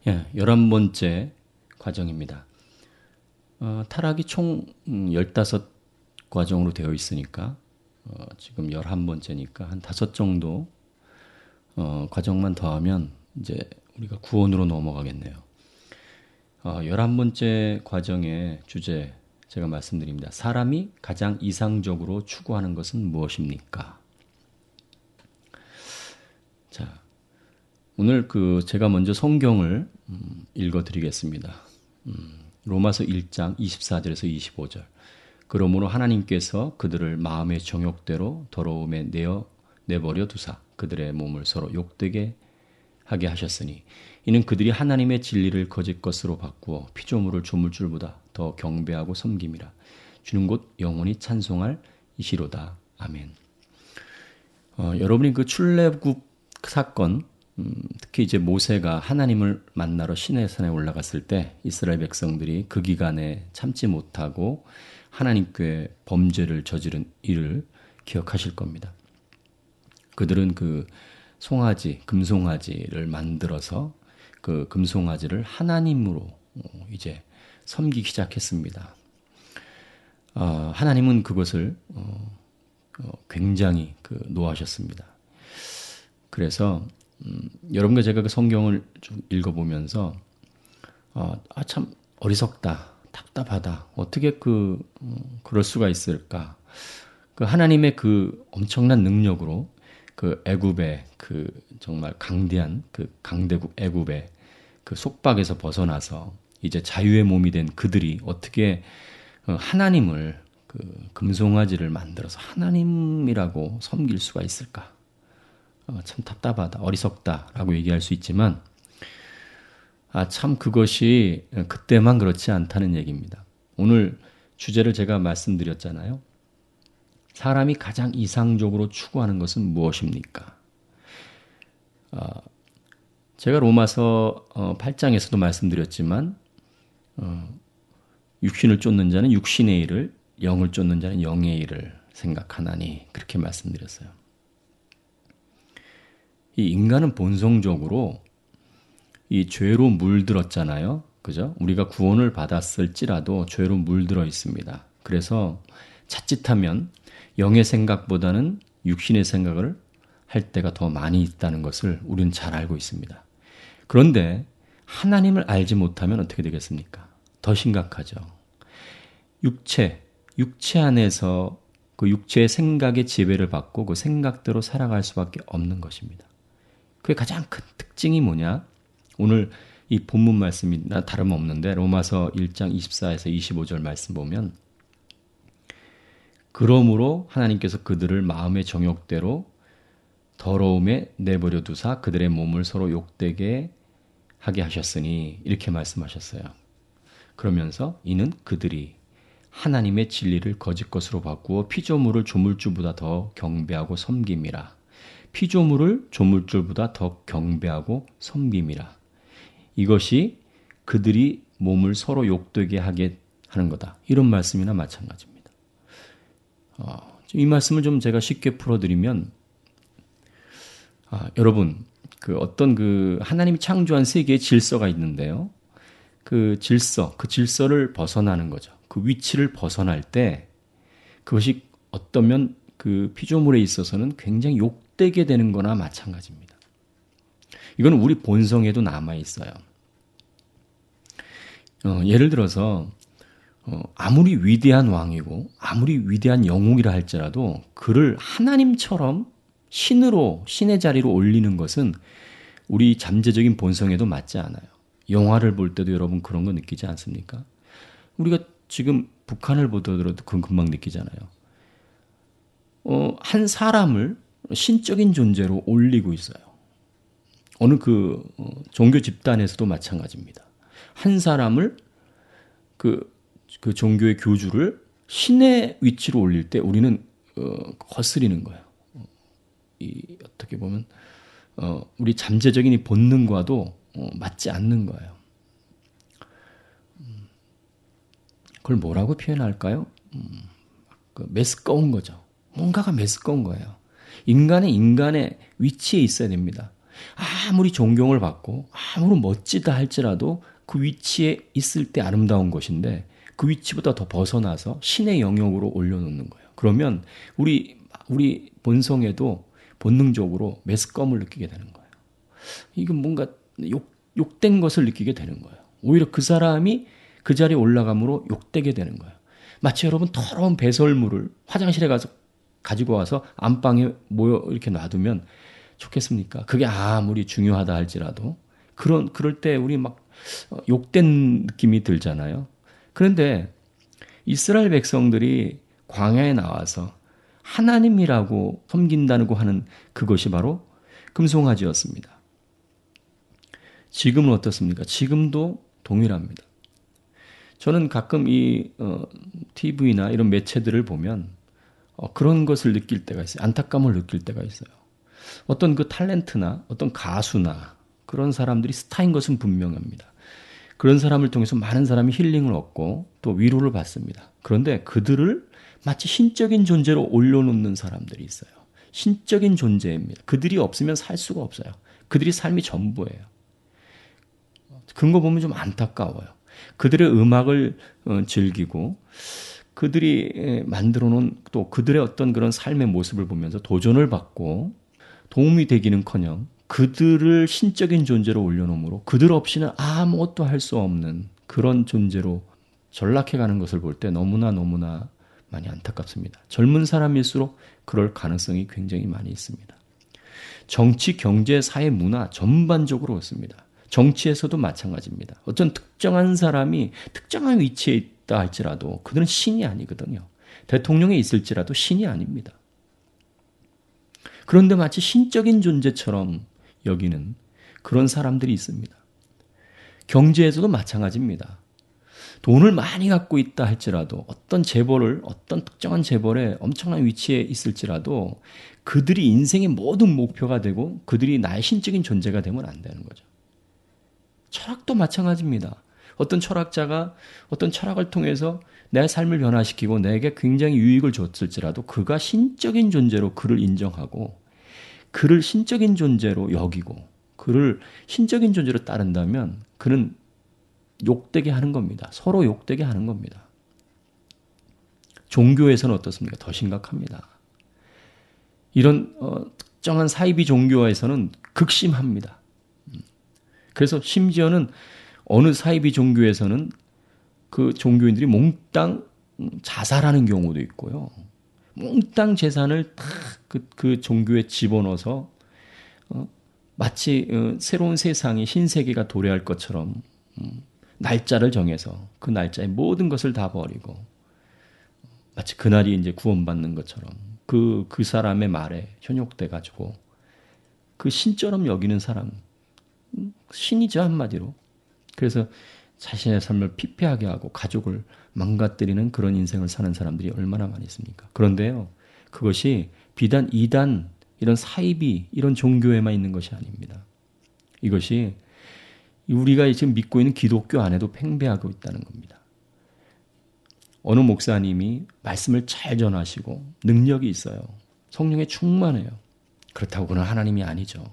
예, 11번째 과정입니다. 타락이 총 15과정으로 되어 있으니까 지금 11번째니까 한 5 정도 과정만 더하면 이제 우리가 구원으로 넘어가겠네요. 11번째 과정의 주제 제가 말씀드립니다. 사람이 가장 이상적으로 추구하는 것은 무엇입니까? 자, 오늘 제가 먼저 성경을 읽어드리겠습니다. 로마서 1장 24절에서 25절. 그러므로 하나님께서 그들을 마음의 정욕대로 더러움에 내버려 두사 그들의 몸을 서로 욕되게 하게 하셨으니 이는 그들이 하나님의 진리를 거짓 것으로 바꾸어 피조물을 조물줄보다 더 경배하고 섬김이라. 주는 곧 영원히 찬송할 이시로다. 아멘. 여러분이 그 출애굽 사건, 특히 이제 모세가 하나님을 만나러 시내산에 올라갔을 때 이스라엘 백성들이 그 기간에 참지 못하고 하나님께 범죄를 저지른 일을 기억하실 겁니다. 그들은 그 송아지, 금송아지를 만들어서 그 금송아지를 하나님으로 이제 섬기기 시작했습니다. 하나님은 그것을 굉장히 노하셨습니다. 그래서 여러분과 제가 그 성경을 좀 읽어보면서 참 어리석다, 답답하다. 어떻게 그럴 수가 있을까? 그 하나님의 그 엄청난 능력으로 그 애굽의 그 정말 강대한 그 강대국 애굽의 그 속박에서 벗어나서 이제 자유의 몸이 된 그들이 어떻게 하나님을 그 금송아지를 만들어서 하나님이라고 섬길 수가 있을까? 참 답답하다, 어리석다라고 얘기할 수 있지만 참 그것이 그때만 그렇지 않다는 얘기입니다. 오늘 주제를 제가 말씀드렸잖아요. 사람이 가장 이상적으로 추구하는 것은 무엇입니까? 제가 로마서 8장에서도 말씀드렸지만 육신을 쫓는 자는 육신의 일을, 영을 쫓는 자는 영의 일을 생각하나니 그렇게 말씀드렸어요. 이 인간은 본성적으로 이 죄로 물들었잖아요. 그죠? 우리가 구원을 받았을지라도 죄로 물들어 있습니다. 그래서 자칫하면 영의 생각보다는 육신의 생각을 할 때가 더 많이 있다는 것을 우리는 잘 알고 있습니다. 그런데 하나님을 알지 못하면 어떻게 되겠습니까? 더 심각하죠. 육체 안에서 그 육체의 생각의 지배를 받고 그 생각대로 살아갈 수밖에 없는 것입니다. 그게 가장 큰 특징이 뭐냐? 오늘 이 본문 말씀이 다름없는데 로마서 1장 24에서 25절 말씀 보면 그러므로 하나님께서 그들을 마음의 정욕대로 더러움에 내버려 두사 그들의 몸을 서로 욕되게 하게 하셨으니 이렇게 말씀하셨어요. 그러면서 이는 그들이 하나님의 진리를 거짓 것으로 바꾸어 피조물을 조물주보다 더 경배하고 섬김이라. 피조물을 조물주보다 더 경배하고 섬김이라. 이것이 그들이 몸을 서로 욕되게 하게 하는 거다. 이런 말씀이나 마찬가지입니다. 이 말씀을 좀 제가 쉽게 풀어드리면 여러분 어떤 하나님이 창조한 세계의 질서가 있는데요. 그 질서를 벗어나는 거죠. 그 위치를 벗어날 때 그것이 어떠면 그 피조물에 있어서는 굉장히 욕되게 되는 거나 마찬가지입니다. 이건 우리 본성에도 남아 있어요. 예를 들어서 아무리 위대한 왕이고 아무리 위대한 영웅이라 할지라도 그를 하나님처럼 신의 자리로 올리는 것은 우리 잠재적인 본성에도 맞지 않아요. 영화를 볼 때도 여러분 그런 거 느끼지 않습니까? 우리가 지금 북한을 보더라도 그건 금방 느끼잖아요. 한 사람을 신적인 존재로 올리고 있어요. 어느 종교 집단에서도 마찬가지입니다. 한 사람을 그 종교의 교주를 신의 위치로 올릴 때 우리는 거스리는 거예요. 어떻게 보면 우리 잠재적인 이 본능과도 맞지 않는 거예요. 그걸 뭐라고 표현할까요? 메스꺼운 거죠. 뭔가가 메스꺼운 거예요. 인간의 위치에 있어야 됩니다. 아무리 존경을 받고 아무리 멋지다 할지라도 그 위치에 있을 때 아름다운 것인데 그 위치보다 더 벗어나서 신의 영역으로 올려놓는 거예요. 그러면 우리 본성에도 본능적으로 메스꺼움을 느끼게 되는 거예요. 이건 뭔가 욕된 것을 느끼게 되는 거예요. 오히려 그 사람이 그 자리에 올라감으로 욕되게 되는 거예요. 마치 여러분 더러운 배설물을 화장실에 가서 가지고 와서 안방에 모여 이렇게 놔두면 좋겠습니까? 그게 아무리 중요하다 할지라도 그럴 때 우리 막 욕된 느낌이 들잖아요. 그런데 이스라엘 백성들이 광야에 나와서 하나님이라고 섬긴다고 하는 그것이 바로 금송아지였습니다. 지금은 어떻습니까? 지금도 동일합니다. 저는 가끔 이 TV나 이런 매체들을 보면 그런 것을 느낄 때가 있어요. 안타까움을 느낄 때가 있어요. 어떤 그 탤런트나 어떤 가수나 그런 사람들이 스타인 것은 분명합니다. 그런 사람을 통해서 많은 사람이 힐링을 얻고 또 위로를 받습니다. 그런데 그들을 마치 신적인 존재로 올려놓는 사람들이 있어요. 신적인 존재입니다. 그들이 없으면 살 수가 없어요. 그들이 삶이 전부예요. 그런 거 보면 좀 안타까워요. 그들의 음악을 즐기고 그들이 만들어 놓은 또 그들의 어떤 그런 삶의 모습을 보면서 도전을 받고 도움이 되기는커녕 그들을 신적인 존재로 올려놓으므로 그들 없이는 아무것도 할 수 없는 그런 존재로 전락해가는 것을 볼 때 너무나 많이 안타깝습니다. 젊은 사람일수록 그럴 가능성이 굉장히 많이 있습니다. 정치, 경제, 사회, 문화 전반적으로 그렇습니다. 정치에서도 마찬가지입니다. 어떤 특정한 사람이 특정한 위치에 있다 할지라도 그들은 신이 아니거든요. 대통령에 있을지라도 신이 아닙니다. 그런데 마치 신적인 존재처럼 여기는 그런 사람들이 있습니다. 경제에서도 마찬가지입니다. 돈을 많이 갖고 있다 할지라도 어떤 특정한 재벌의 엄청난 위치에 있을지라도 그들이 인생의 모든 목표가 되고 그들이 나의 신적인 존재가 되면 안 되는 거죠. 철학도 마찬가지입니다. 어떤 철학자가 어떤 철학을 통해서 내 삶을 변화시키고 내게 굉장히 유익을 줬을지라도 그가 신적인 존재로 그를 인정하고 그를 신적인 존재로 여기고 그를 신적인 존재로 따른다면 그는 욕되게 하는 겁니다. 서로 욕되게 하는 겁니다. 종교에서는 어떻습니까? 더 심각합니다. 이런 특정한 사이비 종교에서는 극심합니다. 그래서 심지어는 어느 사이비 종교에서는 그 종교인들이 몽땅 자살하는 경우도 있고요. 몽땅 재산을 다 그 종교에 집어넣어서 마치 새로운 세상이 신세계가 도래할 것처럼 날짜를 정해서 그 날짜에 모든 것을 다 버리고 마치 그날이 이제 구원받는 것처럼 그 사람의 말에 현혹돼 가지고 그 신처럼 여기는 사람, 신이죠 한마디로. 그래서 자신의 삶을 피폐하게 하고 가족을 망가뜨리는 그런 인생을 사는 사람들이 얼마나 많이 있습니까? 그런데요, 그것이 비단 이단 이런 사이비 이런 종교에만 있는 것이 아닙니다. 이것이 우리가 지금 믿고 있는 기독교 안에도 팽배하고 있다는 겁니다. 어느 목사님이 말씀을 잘 전하시고 능력이 있어요. 성령에 충만해요. 그렇다고 그는 하나님이 아니죠.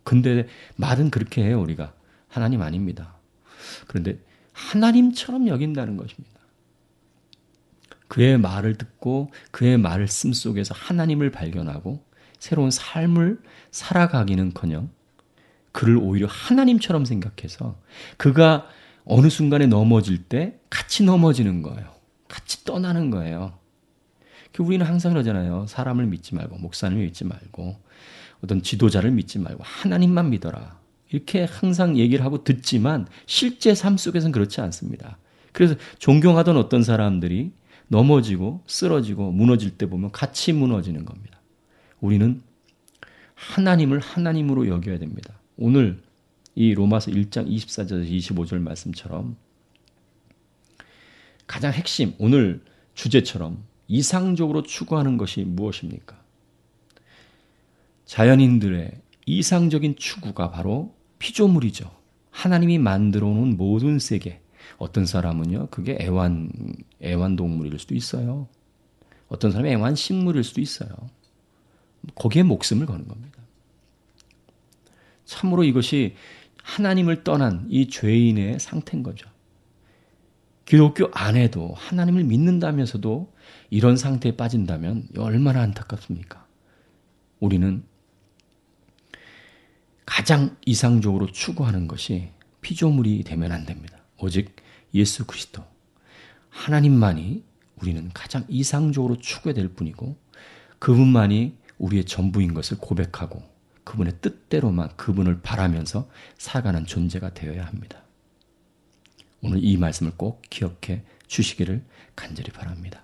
근데 말은 그렇게 해요, 우리가. 하나님 아닙니다. 그런데 하나님처럼 여긴다는 것입니다. 그의 말을 듣고 그의 말씀 속에서 하나님을 발견하고 새로운 삶을 살아가기는커녕 그를 오히려 하나님처럼 생각해서 그가 어느 순간에 넘어질 때 같이 넘어지는 거예요. 같이 떠나는 거예요. 우리는 항상 그러잖아요. 사람을 믿지 말고 목사님을 믿지 말고 어떤 지도자를 믿지 말고 하나님만 믿어라. 이렇게 항상 얘기를 하고 듣지만 실제 삶 속에서는 그렇지 않습니다. 그래서 존경하던 어떤 사람들이 넘어지고 쓰러지고 무너질 때 보면 같이 무너지는 겁니다. 우리는 하나님을 하나님으로 여겨야 됩니다. 오늘 이 로마서 1장 24절에서 25절 말씀처럼 가장 핵심, 오늘 주제처럼 이상적으로 추구하는 것이 무엇입니까? 자연인들의 이상적인 추구가 바로 피조물이죠. 하나님이 만들어 놓은 모든 세계. 어떤 사람은요, 그게 애완동물일 수도 있어요. 어떤 사람은 애완식물일 수도 있어요. 거기에 목숨을 거는 겁니다. 참으로 이것이 하나님을 떠난 이 죄인의 상태인 거죠. 기독교 안에도 하나님을 믿는다면서도 이런 상태에 빠진다면 얼마나 안타깝습니까? 우리는 가장 이상적으로 추구하는 것이 피조물이 되면 안 됩니다. 오직 예수 그리스도, 하나님만이 우리는 가장 이상적으로 추구해야 될 뿐이고 그분만이 우리의 전부인 것을 고백하고 그분의 뜻대로만 그분을 바라면서 살아가는 존재가 되어야 합니다. 오늘 이 말씀을 꼭 기억해 주시기를 간절히 바랍니다.